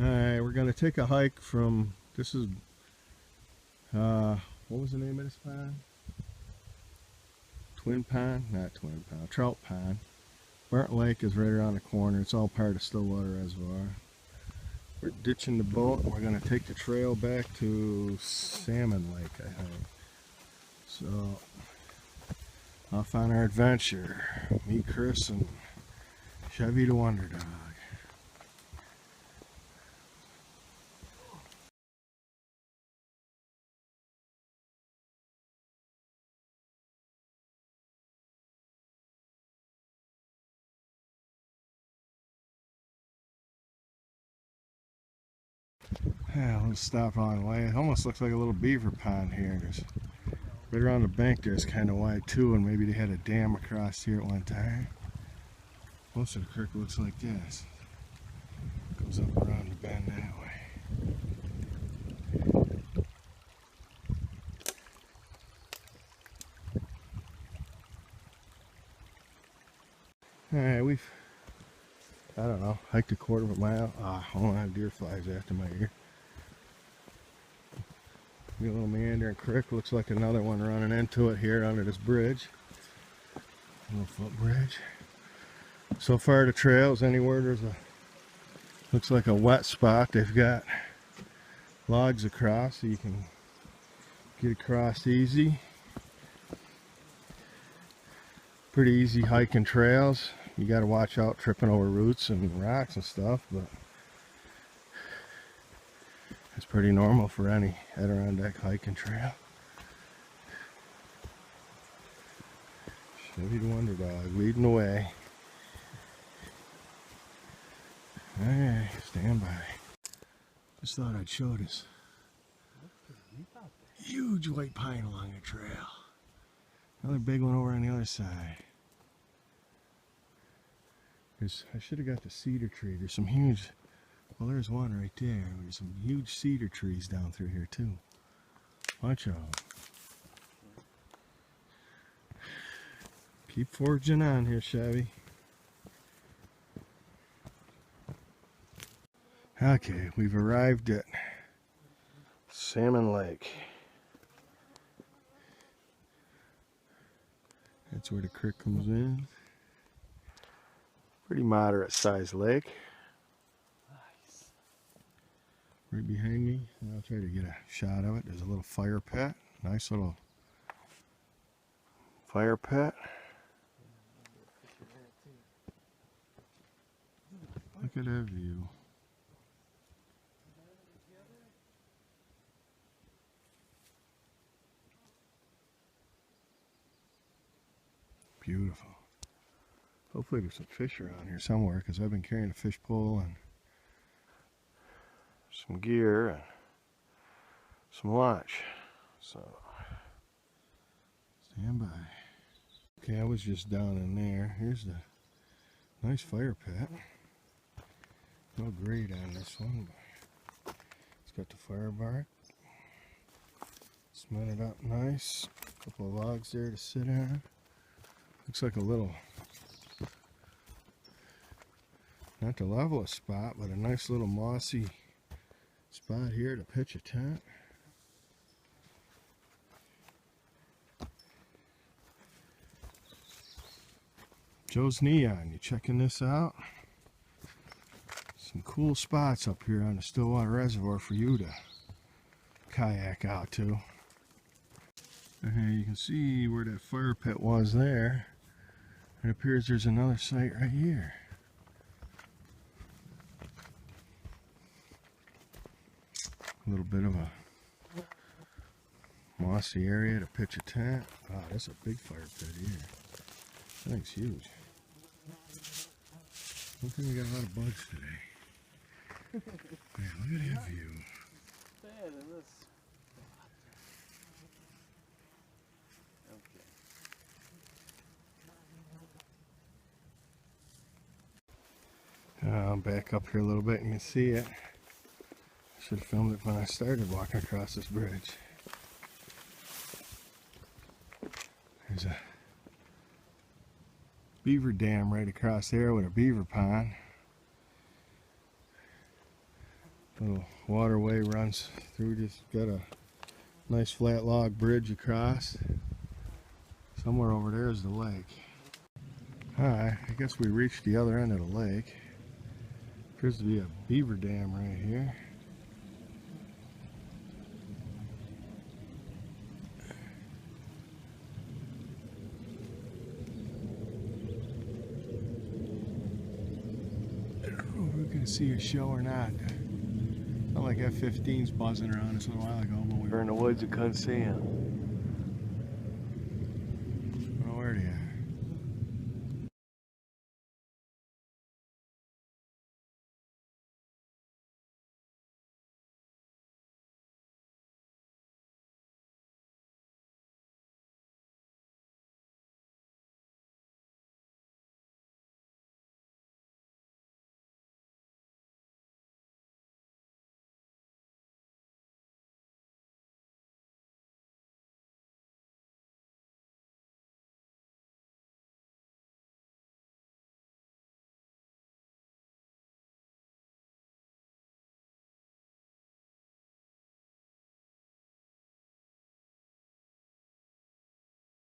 Alright, we're going to take a hike from, this is, what was the name of this pond? Twin Pond? Not Twin Pond, Trout Pond. Burnt Lake is right around the corner. It's all part of Stillwater Reservoir. We're ditching the boat and we're going to take the trail back to Salmon Lake, I think. So, off on our adventure. Me, Chris, and Chevy the Wonder Dog. Yeah, let's stop on the way. It almost looks like a little beaver pond here. There's, right around the bank there's kind of wide too, and maybe they had a dam across here at one time. Most of the creek looks like this. Goes up around the bend that way. Alright, we've, I don't know, hiked a quarter of a mile. Hold on, deer flies after my ear. A little meandering creek, looks like another one running into it here under this bridge. A little footbridge. So far the trails, anywhere there's a, looks like a wet spot, they've got logs across so you can get across easy. Pretty easy hiking trails. You got to watch out tripping over roots and rocks and stuff, but it's pretty normal for any Adirondack hiking trail. Chevy the Wonder Dog leading the way. Alright, stand by. Just thought I'd show this huge white pine along the trail. Another big one over on the other side. I should have got the cedar tree. There's some huge, well there's one right there. There's some huge cedar trees down through here too. Watch out. Keep forging on here, Chevy. Okay, we've arrived at Salmon Lake. That's where the creek comes in. Pretty moderate sized lake. Nice. Right behind me, I'll try to get a shot of it. There's a little fire pit. Nice little fire pit. Look at that view. Beautiful. Hopefully there's some fish around here somewhere because I've been carrying a fish pole and some gear and some lunch. So, stand by. Okay, I was just down in there. Here's the nice fire pit. No grate on this one, but it's got the fire bark. Cemented up nice. A couple of logs there to sit on. Looks like a little, not the levelest spot, but a nice little mossy spot here to pitch a tent. Joe's Neon, you checking this out? Some cool spots up here on the Stillwater Reservoir for you to kayak out to. Okay, you can see where that fire pit was there. It appears there's another site right here. A little bit of a mossy area to pitch a tent. Wow, that's a big fire pit here. That thing's huge. Looks like we got a lot of bugs today. Man, look at that view. Bad in this. I'm back up here a little bit and you can see it. Should have filmed it when I started walking across this bridge. There's a beaver dam right across there with a beaver pond. Little waterway runs through. Just got a nice flat log bridge across. Somewhere over there is the lake. Alright, I guess we reached the other end of the lake. Appears to be a beaver dam right here. I don't know if we're going to see a show or not. Felt like F-15's buzzing around us a while ago, but we were in the woods and couldn't see him.